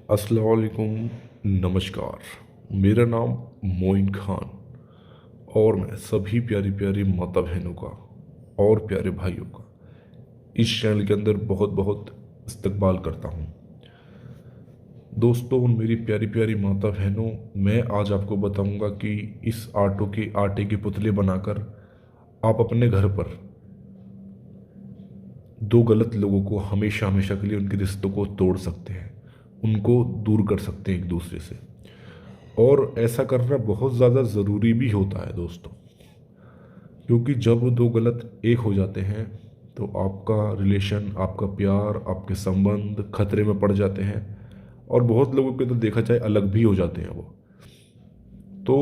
अस्सलाम वालेकुम। नमस्कार। मेरा नाम मोइन खान और मैं सभी प्यारी प्यारी माता बहनों का और प्यारे भाइयों का इस चैनल के अंदर बहुत बहुत इस्तकबाल करता हूँ। दोस्तों, मेरी प्यारी प्यारी माता बहनों, मैं आज आपको बताऊंगा कि इस आटे के पुतले बनाकर आप अपने घर पर दो गलत लोगों को हमेशा हमेशा के लिए उनके रिश्तों को तोड़ सकते हैं, उनको दूर कर सकते हैं एक दूसरे से। और ऐसा करना बहुत ज़्यादा ज़रूरी भी होता है दोस्तों, क्योंकि जब दो गलत एक हो जाते हैं तो आपका रिलेशन, आपका प्यार, आपके संबंध खतरे में पड़ जाते हैं। और बहुत लोगों के तो देखा जाए अलग भी हो जाते हैं वो। तो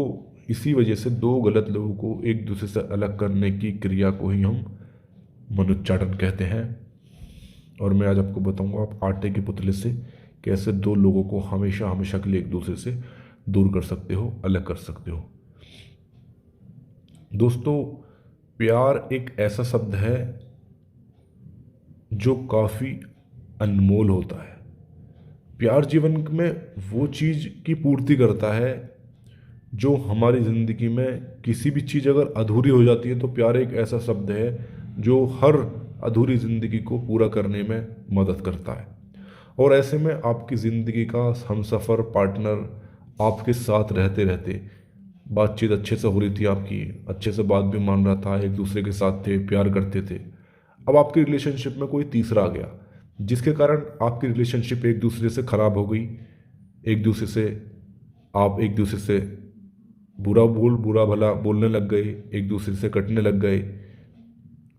इसी वजह से दो गलत लोगों को एक दूसरे से अलग करने की क्रिया को ही हम मनोच्चाटन कहते हैं। और मैं आज आपको बताऊंगा आप आटे के पुतले से कैसे दो लोगों को हमेशा हमेशा के लिए एक दूसरे से दूर कर सकते हो, अलग कर सकते हो। दोस्तों, प्यार एक ऐसा शब्द है जो काफ़ी अनमोल होता है। प्यार जीवन में वो चीज़ की पूर्ति करता है जो हमारी ज़िंदगी में किसी भी चीज़ अगर अधूरी हो जाती है तो प्यार एक ऐसा शब्द है जो हर अधूरी ज़िंदगी को पूरा करने में मदद करता है। और ऐसे में आपकी ज़िंदगी का हमसफ़र, पार्टनर आपके साथ रहते रहते बातचीत अच्छे से हो रही थी, आपकी अच्छे से बात भी मान रहा था, एक दूसरे के साथ थे, प्यार करते थे। अब आपकी रिलेशनशिप में कोई तीसरा आ गया जिसके कारण आपकी रिलेशनशिप एक दूसरे से ख़राब हो गई। एक दूसरे से आप एक दूसरे से बुरा भला बोलने लग गए, एक दूसरे से कटने लग गए।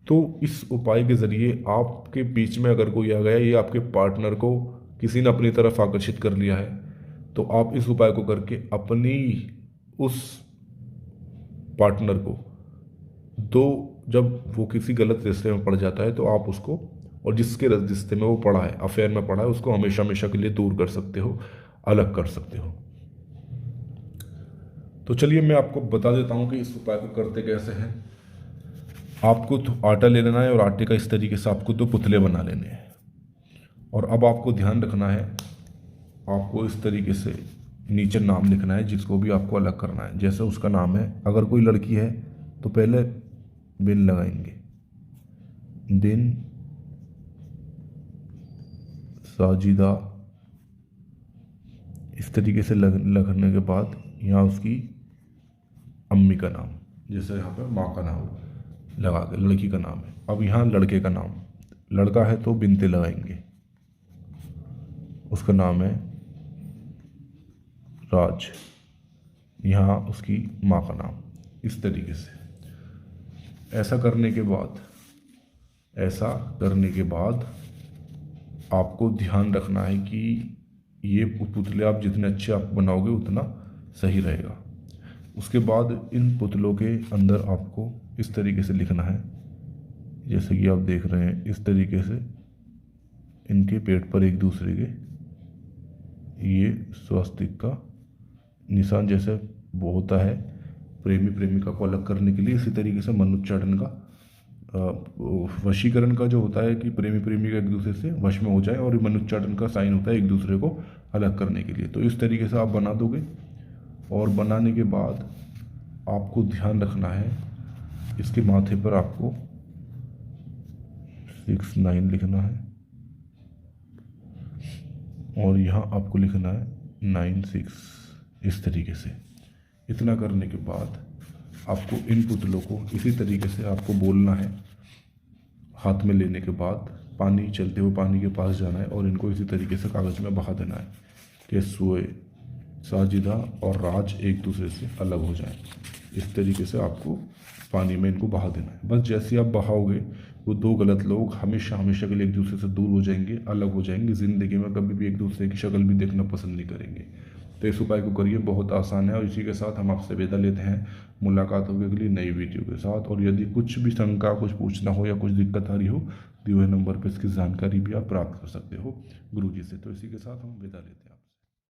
तो इस उपाय के ज़रिए आपके बीच में अगर कोई आ गया, ये आपके पार्टनर को किसी ने अपनी तरफ आकर्षित कर लिया है, तो आप इस उपाय को करके अपनी उस पार्टनर को दो जब वो किसी गलत रिश्ते में पड़ जाता है तो आप उसको, और जिसके रिश्ते में वो पड़ा है, अफेयर में पड़ा है, उसको हमेशा हमेशा के लिए दूर कर सकते हो, अलग कर सकते हो। तो चलिए मैं आपको बता देता हूँ कि इस उपाय को करते कैसे हैं। आपको तो आटा ले लेना है और आटे का इस तरीके से आपको दो पुतले बना लेने हैं। और अब आपको ध्यान रखना है, आपको इस तरीके से नीचे नाम लिखना है जिसको भी आपको अलग करना है। जैसे उसका नाम है, अगर कोई लड़की है तो पहले बिन लगाएंगे, दिन साजिदा, इस तरीके से लगने के बाद यहाँ उसकी अम्मी का नाम, जैसे यहाँ पे माँ का नाम लगा के लड़की का नाम है। अब यहाँ लड़के का नाम, लड़का है तो बिनते लगाएंगे, उसका नाम है राज, यहाँ उसकी माँ का नाम। इस तरीके से ऐसा करने के बाद आपको ध्यान रखना है कि ये पुतले आप जितने अच्छे आप बनाओगे उतना सही रहेगा। उसके बाद इन पुतलों के अंदर आपको इस तरीके से लिखना है, जैसे कि आप देख रहे हैं, इस तरीके से इनके पेट पर एक दूसरे के ये स्वस्तिक का निशान जैसे वो होता है प्रेमी प्रेमिका को अलग करने के लिए। इसी तरीके से मनोच्चाटन का वशीकरण का जो होता है कि प्रेमी प्रेमिका एक दूसरे से वश में हो जाए, और मनोच्चाटन का साइन होता है एक दूसरे को अलग करने के लिए। तो इस तरीके से आप बना दोगे। और बनाने के बाद आपको ध्यान रखना है, इसके माथे पर आपको 69 लिखना है और यहाँ आपको लिखना है 96, इस तरीके से। इतना करने के बाद आपको इन पुतलों को इसी तरीके से आपको बोलना है। हाथ में लेने के बाद पानी, चलते हुए पानी के पास जाना है और इनको इसी तरीके से कागज़ में बहा देना है कि सोए साजिदा और राज एक दूसरे से अलग हो जाएं। इस तरीके से आपको पानी में इनको बहा देना है। बस जैसे आप बहाओगे वो दो गलत लोग हमेशा हमेशा के लिए एक दूसरे से दूर हो जाएंगे, अलग हो जाएंगे, ज़िंदगी में कभी भी एक दूसरे की शक्ल भी देखना पसंद नहीं करेंगे। तो इस उपाय को करिए, बहुत आसान है। और इसी के साथ हम आपसे विदा लेते हैं। मुलाकात होगी अगली नई वीडियो के साथ। और यदि कुछ भी शंका, कुछ पूछना हो या कुछ दिक्कत आ रही हो, दिए हुए नंबर पर इसकी जानकारी भी आप प्राप्त कर सकते हो गुरुजी से। तो इसी के साथ हम विदा लेते हैं।